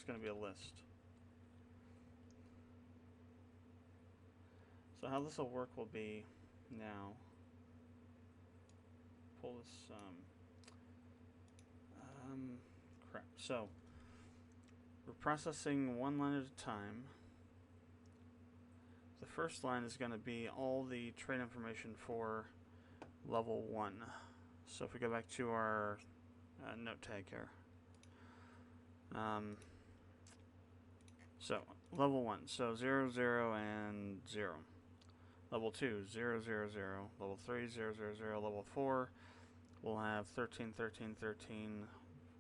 going to be a list. So how this will work will be now. Pull this. Crap. So we're processing one line at a time. The first line is going to be all the trait information for level 1. So if we go back to our note tag here. So level 1, so 0, 0, and 0. Level 2, 0, 0, 0. Level 3, 0, 0, 0. Level 4, we'll have 13, 13, 13,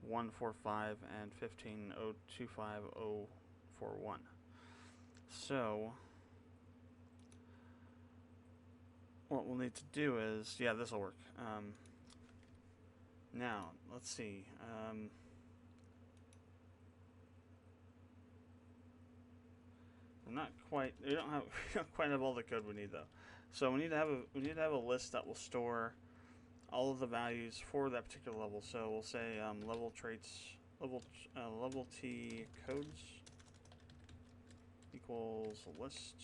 1, 4, 5, and 15, 0, 2, 5, 0, 4, 1. So what we'll need to do is, yeah, this will work. Now, let's see. Not quite. We don't quite have all the code we need though. So we need to have a list that will store all of the values for that particular level. So we'll say level traits level T codes equals list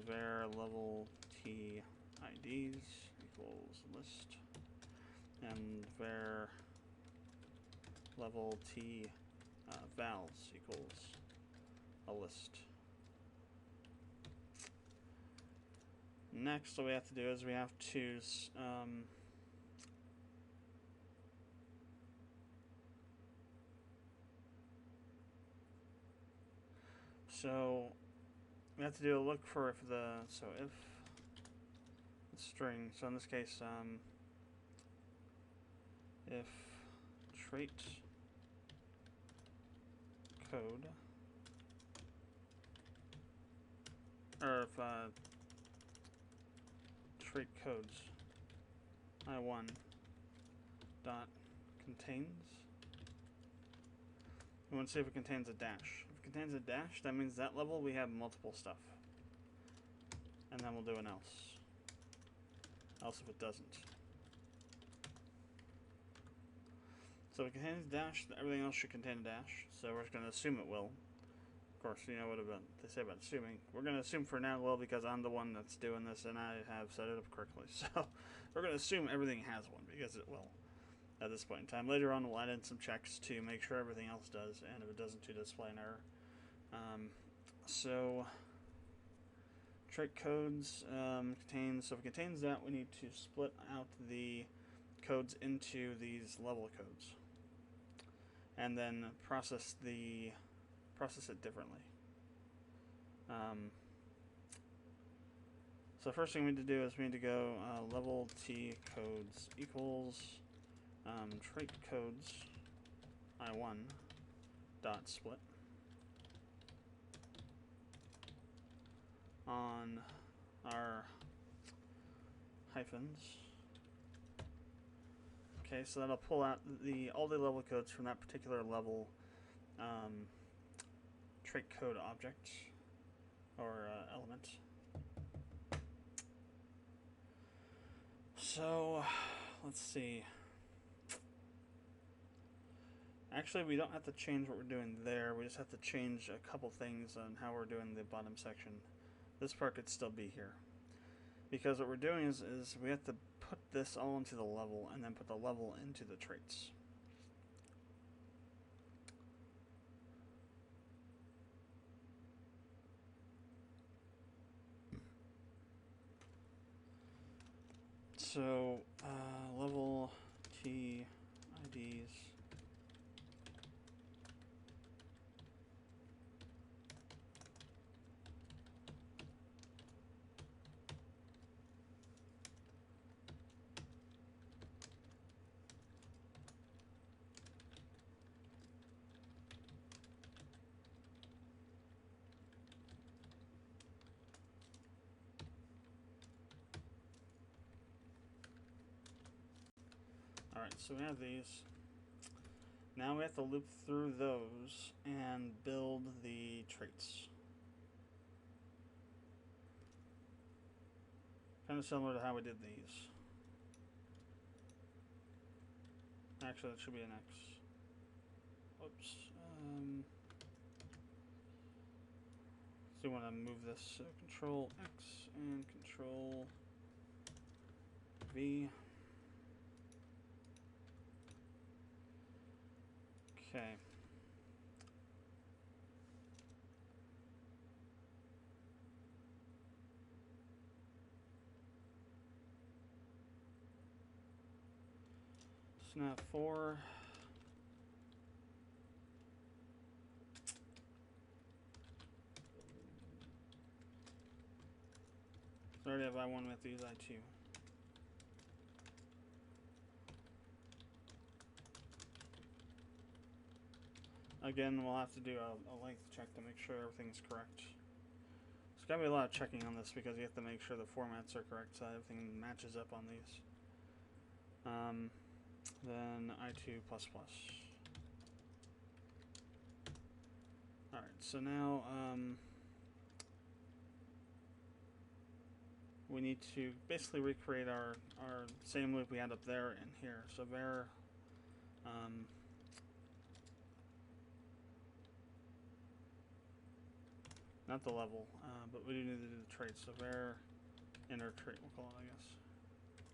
var level T IDs equals list, and var level T vals equals a list. Next, what we have to do is we have to so we have to do a look for if the string. So in this case, if trait code, or if trait codes I1 dot contains, we want to see if it contains a dash. If it contains a dash, that means that level we have multiple stuff, and then we'll do an else if it doesn't. So if it contains a dash, everything else should contain a dash, so we're just going to assume it will. Of course, you know what they say about assuming. We're going to assume for now it will because I'm the one that's doing this and I have set it up correctly. So we're going to assume everything has one because it will at this point in time. Later on, we'll add in some checks to make sure everything else does, and if it doesn't, to display an error. So trait codes contains. So if it contains that, we need to split out the codes into these level codes, and then process it differently. So the first thing we need to do is we need to go level T codes equals trait codes I1 dot split on our hyphens. Okay, so that'll pull out all the level codes from that particular level trait code object or element. So let's see. Actually, we don't have to change what we're doing there. We just have to change a couple things on how we're doing the bottom section. This part could still be here, because what we're doing is we have to put this all into the level and then put the level into the traits. So level T IDs Alright, so we have these. Now we have to loop through those and build the traits. Kind of similar to how we did these. Actually, that should be an X. Whoops. So you want to move this. So Control X and Control V. Okay. Snap 4. So I already have I1, we have to use I2. Again, we'll have to do a length check to make sure everything's correct. There's got to be a lot of checking on this because you have to make sure the formats are correct so everything matches up on these. Then I2++. Alright, so now we need to basically recreate our same loop we had up there and here. So var not the level, but we do need to do the trait. So var inner trait, we'll call it, I guess.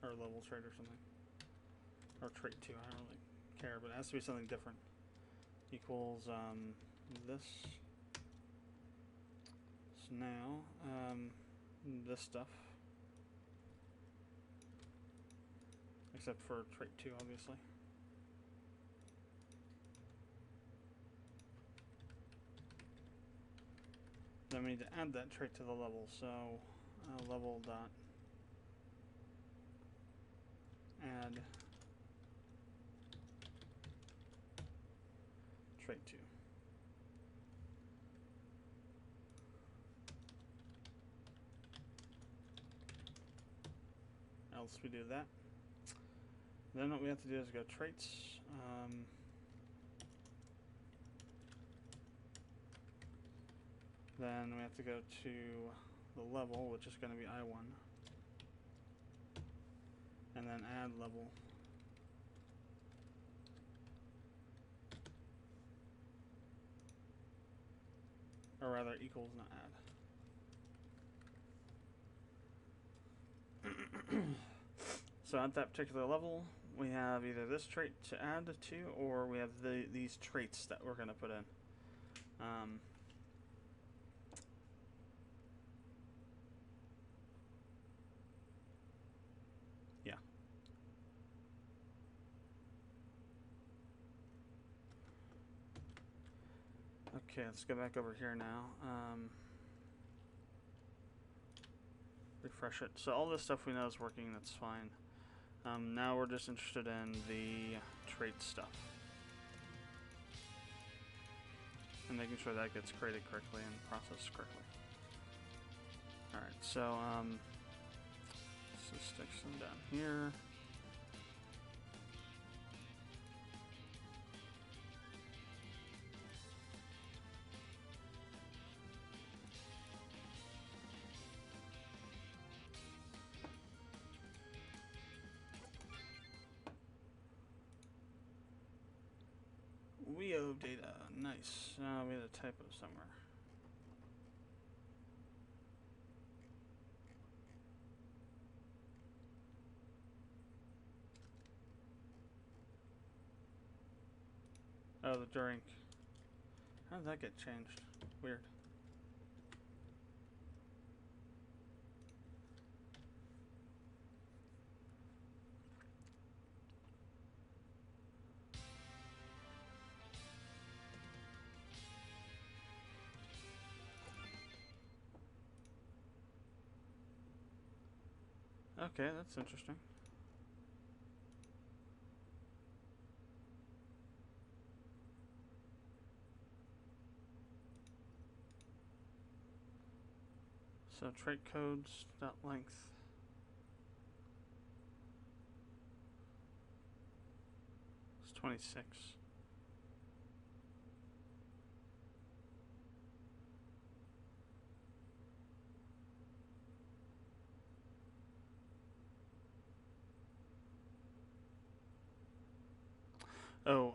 Or level trait or something. Or trait 2, I don't really care, but it has to be something different. Equals this. So now, this stuff. Except for trait 2, obviously. Then we need to add that trait to the level, so level dot add trait 2. Else we do that. Then what we have to do is go traits. Then we have to go to the level, which is going to be I1. And then add level. Or rather, equals, not add. So at that particular level, we have either this trait to add to, or we have these traits that we're going to put in. Yeah. Okay, let's go back over here now. Refresh it. So all this stuff we know is working, that's fine. Now we're just interested in the trait stuff. And making sure that gets created correctly and processed correctly. Alright, so stick some down here. We owe data. Nice. Now we had a typo somewhere. Oh, the drink. How did that get changed? Weird. Okay, that's interesting. So trait codes dot length. It's 26. Oh,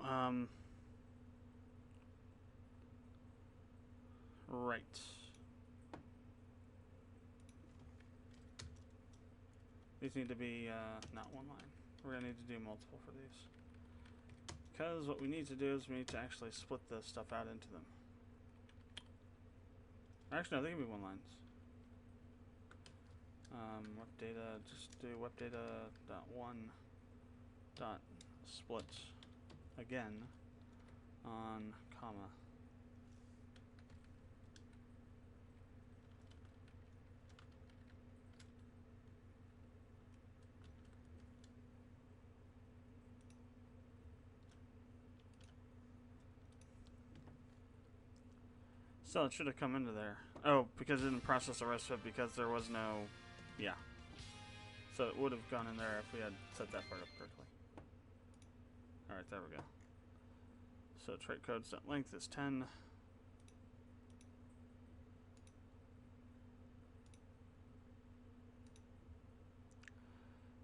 Right. These need to be not one line. We're going to need to do multiple for these. Because what we need to do is we need to actually split this stuff out into them. Actually, no, they can be one lines. Web data, just do web data dot one dot split again on comma. So it should have come into there. Oh, because it didn't process the rest of it because there was no... Yeah. So it would have gone in there if we had set that part up correctly. Alright, there we go. So trait codes.length is 10.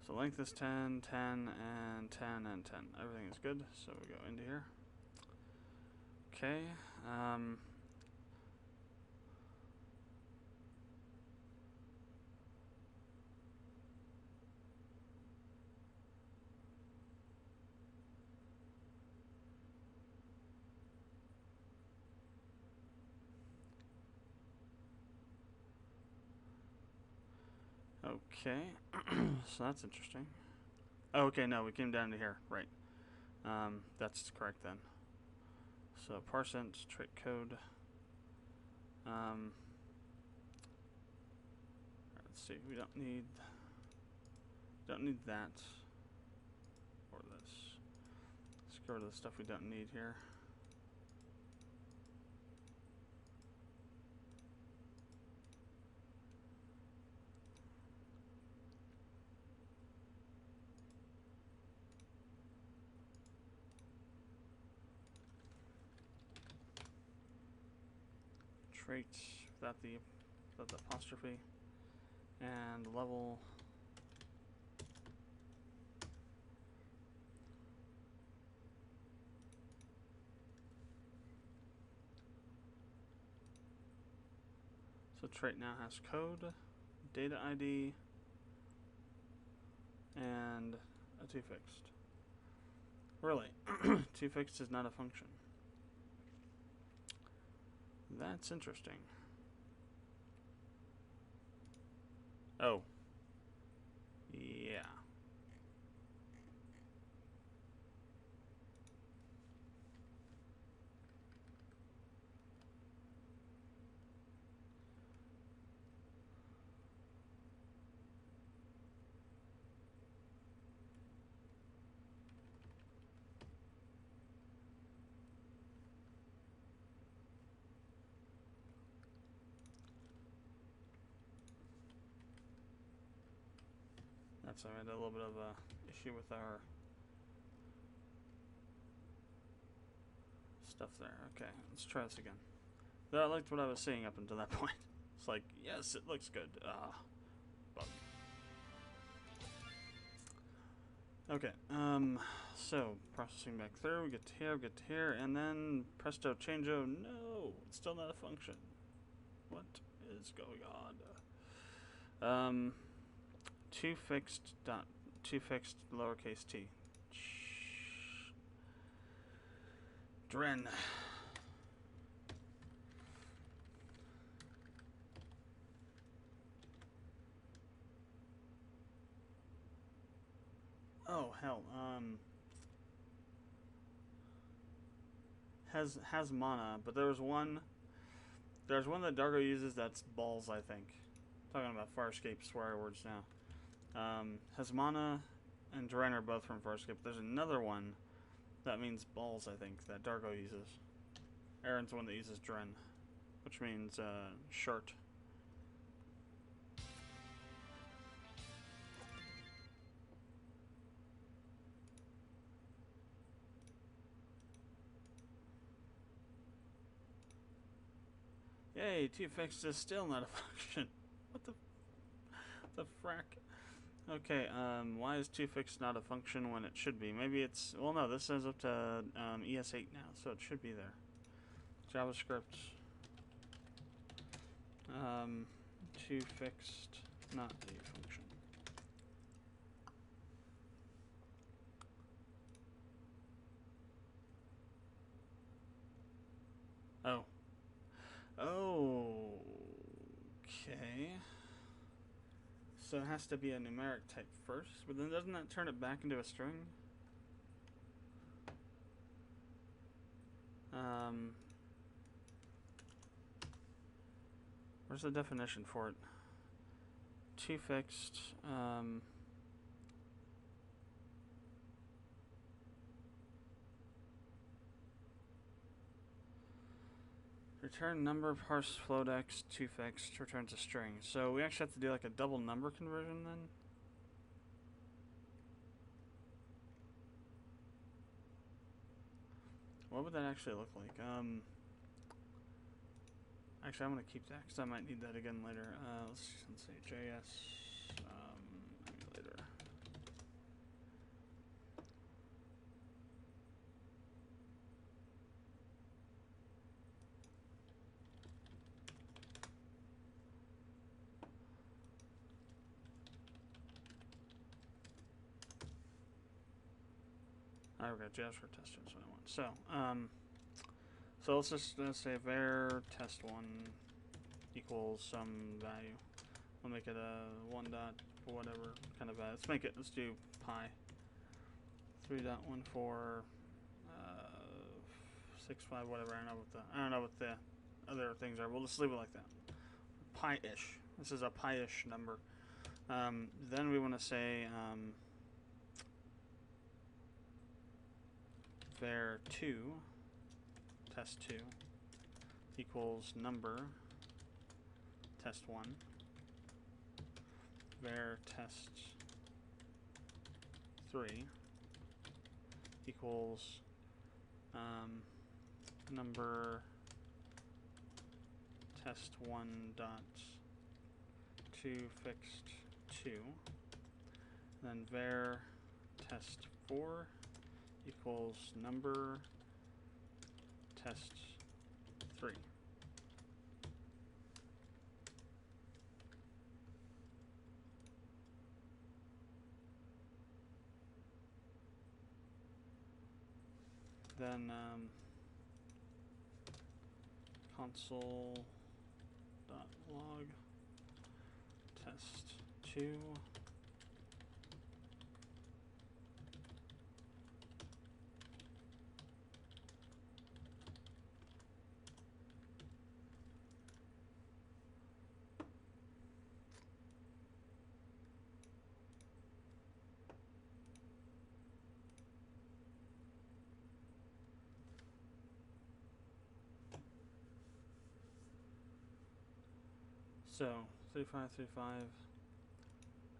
So length is 10, 10, and 10, and 10. Everything is good, so we go into here. Okay. Okay, so that's interesting. Oh, okay, no, we came down to here, right. That's correct then. So parseInt trait code. Let's see, we don't need that or this. Let's go to the stuff we don't need here. Traits without the apostrophe, and level. So trait now has code, data ID, and a toFixed. Really, toFixed is not a function. That's interesting. Oh. Yeah. So I had a little bit of a issue with our stuff there. Okay, let's try this again. Though I liked what I was seeing up until that point. It's like, yes, it looks good. Bug. Okay, so processing back through, we get to here, and then presto changeo. No, it's still not a function. What is going on? toFixed lowercase t. Dren. Oh hell. Has mana, but there's one that Dargo uses that's balls, I think. Talking about Farscape swear words now. Hasmana and Dren are both from Farscape. There's another one that means balls, I think, that Dargo uses. Aaron's the one that uses Dren, which means short. Yay, toFixed is still not a function. What the frack? Okay, why is toFixed not a function when it should be? Maybe it's... Well, no, this says up to ES8 now, so it should be there. JavaScript To fixed, not a function. Oh. Oh. Okay. So it has to be a numeric type first, but then doesn't that turn it back into a string? Where's the definition for it? To fixed, return number parse floatx to fixed returns a string. So we actually have to do like a double number conversion then? What would that actually look like? Actually, I'm going to keep that because I might need that again later. Let's see, JS emulator. Alright, we got JS for tester, that's what I want. So let's just say var test1 equals some value. We'll make it a 1 dot whatever kind of value. Let's do pi. 3.14 65 whatever. I don't know what the other things are. We'll just leave it like that. Pi-ish. This is a pi-ish number. Then we want to say var2 test2 equals number test1 var test3 equals number test1 dot to fixed 2, then var test4 equals number test3. Then console.log test2 So 3535.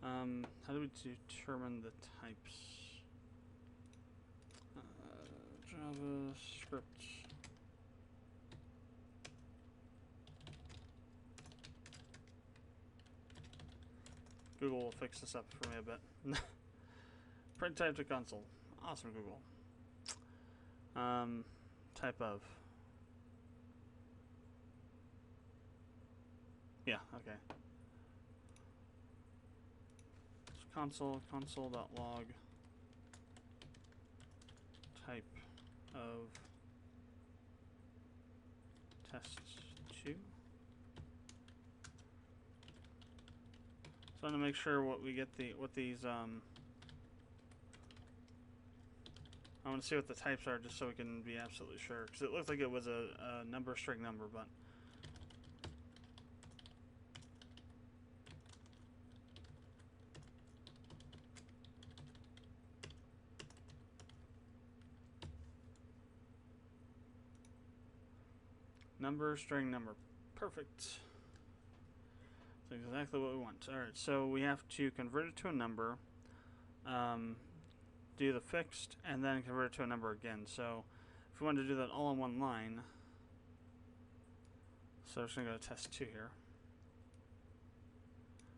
How do we determine the types? JavaScript. Google will fix this up for me a bit. Print type to console. Awesome, Google. Type of. Yeah, okay. Console.log type of test2. So I'm gonna make sure what these I want to see what the types are just so we can be absolutely sure, because it looked like it was a number string number, but number, string, number. Perfect. That's exactly what we want. Alright, so we have to convert it to a number, do the fixed, and then convert it to a number again. So if we want to do that all in one line, so we're just going to go to test2 here.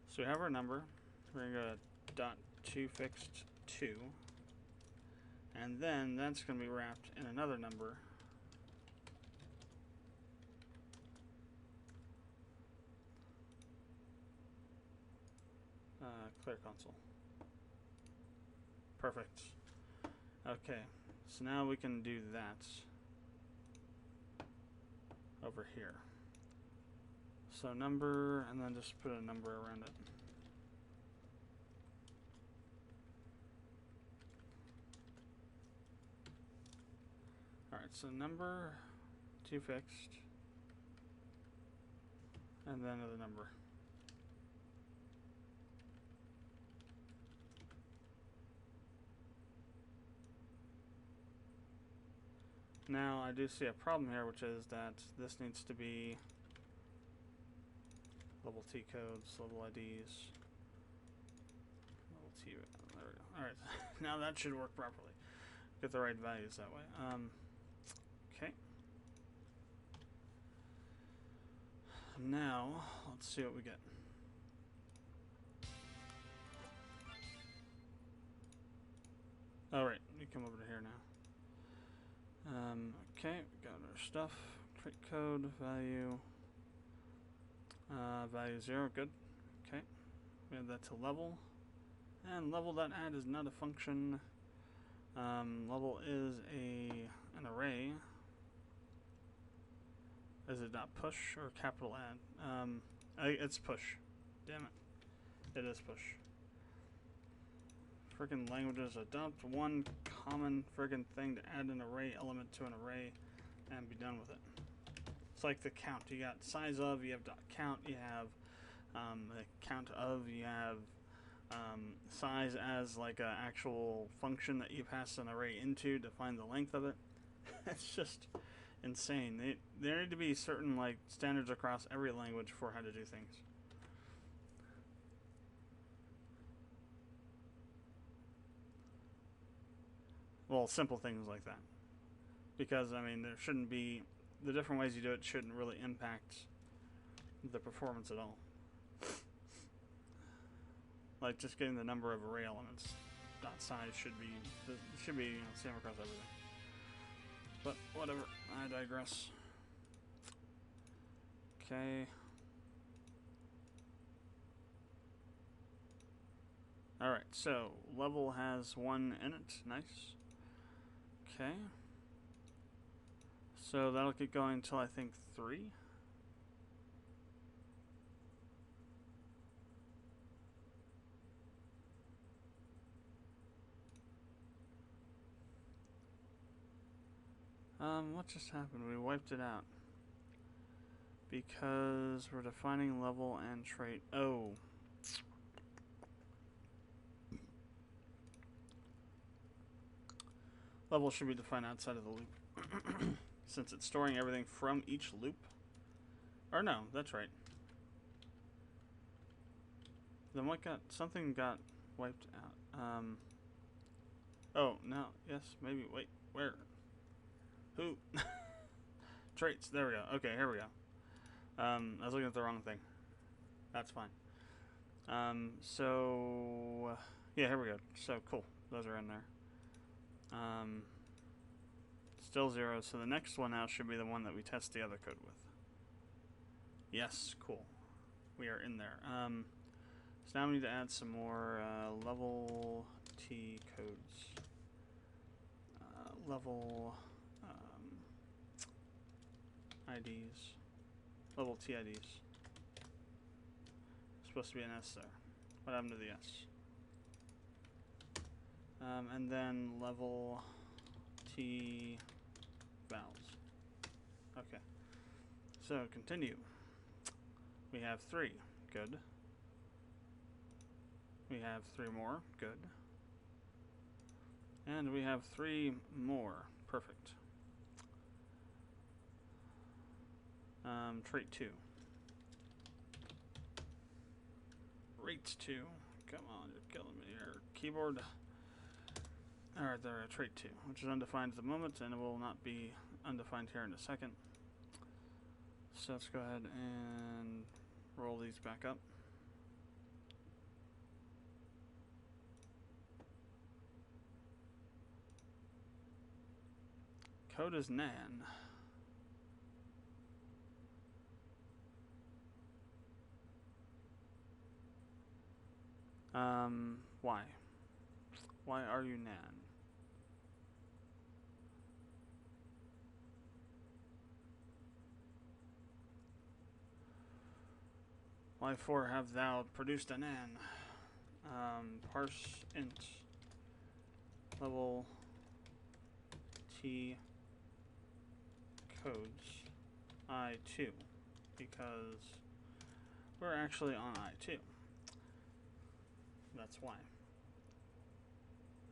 So we have our number. We're going to go to dot to fixed 2, and then that's going to be wrapped in another number. Clear console. Perfect. Okay, so now we can do that over here. So number, and then just put a number around it. Alright, so number, 2 fixed, and then another number. Now, I do see a problem here, which is that this needs to be level T codes, level IDs, level T, there we go. Alright, now that should work properly. Get the right values that way. Okay. Now, let's see what we get. Alright, we come over to here now. Okay, got our stuff. Trait code, value. Value 0, good. Okay. We have that to level. And level.add is not a function. Level is an array. Is it not push or capital add? It's push. Damn it. It is push. Friggin' languages adopt one common friggin' thing to add an array element to an array and be done with it. It's like the count. You got size of, you have dot count, you have the count of, you have size as like an actual function that you pass an array into to find the length of it. It's just insane. There need to be certain like standards across every language for how to do things. Well, simple things like that. Because, I mean, there shouldn't be... The different ways you do it shouldn't really impact the performance at all. Like, just getting the number of array elements. Dot size should be... same across everything. But, whatever. I digress. Okay. Alright, so, level has 1 in it. Nice. Okay. So that'll get going until I think 3. What just happened? We wiped it out. Because we're defining level and trait. Oh. Level should be defined outside of the loop. Since it's storing everything from each loop. Or no, that's right. Then what got... Something got wiped out. Oh, no. Yes, maybe. Wait, where? Who? Traits. There we go. Okay, here we go. I was looking at the wrong thing. That's fine. So... yeah, here we go. So, cool. Those are in there. Still 0, so the next one now should be the one that we test the other code with. Yes, cool. We are in there. So now we need to add some more level T codes. Level IDs. Level T IDs. Supposed to be an S there. What happened to the S? And then level T vowels. Okay. So continue. We have 3. Good. We have 3 more. Good. And we have 3 more. Perfect. Trait 2. Rate 2. Come on, you're killing me here. Keyboard. Alright, there, trait 2, which is undefined at the moment, and it will not be undefined here in a second. So let's go ahead and roll these back up. Code is nan. Why? Why are you nan? Why for have thou produced a nan? Parse int level t codes I2 because we're actually on I2. That's why.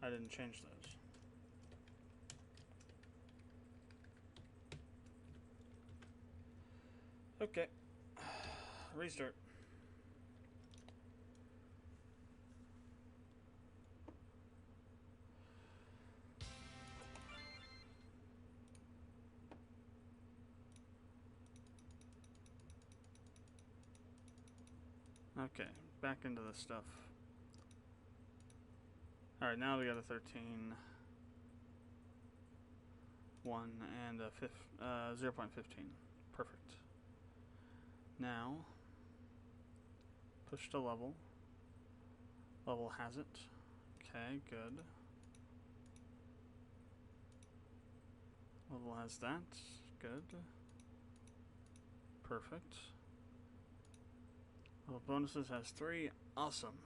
I didn't change those. Okay. Restart. Okay, back into this stuff. Alright, now we got a 13, 1, and a 0.15. Perfect. Now, push to level. Level has it. Okay, good. Level has that. Good. Perfect. Level bonuses has 3. Awesome.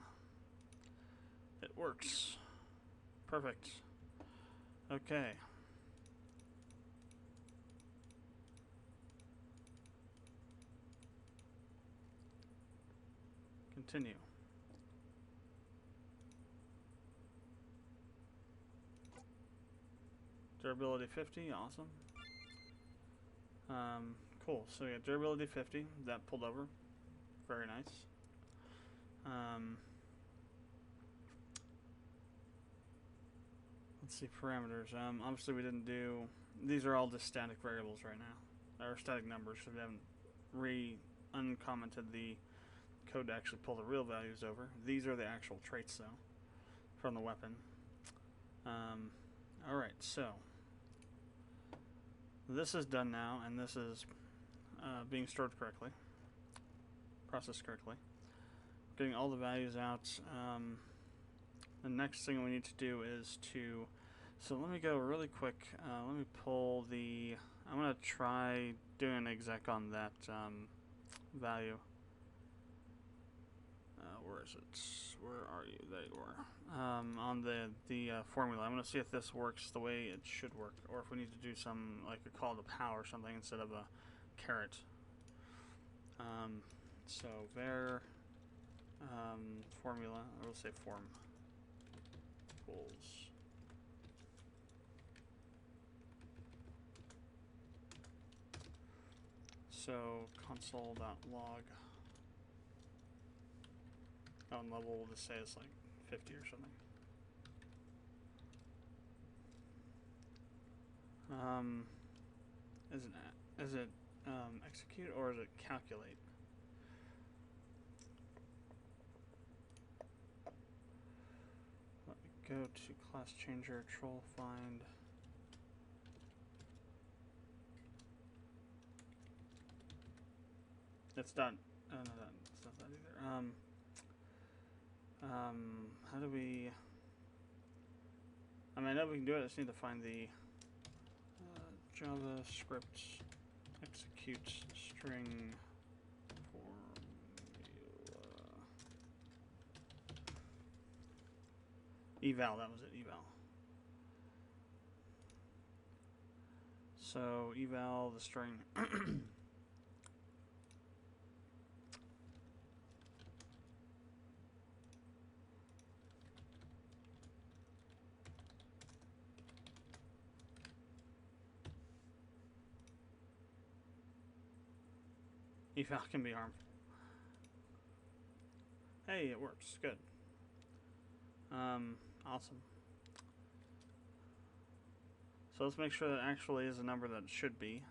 It works. Perfect. Okay. Continue. Durability 50, awesome. Cool, so we got durability 50, that pulled over. Very nice. Let's see, parameters. Obviously we didn't do, these are all just static variables right now. Or static numbers, so we haven't uncommented the code to actually pull the real values over. These are the actual traits though, from the weapon. Alright, so this is done now, and this is being stored correctly, processed correctly. Getting all the values out. The next thing we need to do is to, so let me go really quick, let me pull the, I'm going to try doing an exec on that value. Where is it? Where are you? There you are. On the formula. I'm going to see if this works the way it should work, or if we need to do some, like a call to power or something instead of a caret. So var formula, I will say form equals so console.log. On level, we'll just say it's like 50 or something. Is it execute or is it calculate? Let me go to class changer, troll find. It's not. No, it's not that either. How do we? I mean, I know we can do it. I just need to find the JavaScript execute string formula. Eval, that was it, eval. So eval the string. Eval can be harmful. Hey, it works. Good. Awesome. So let's make sure that actually is a number that it should be.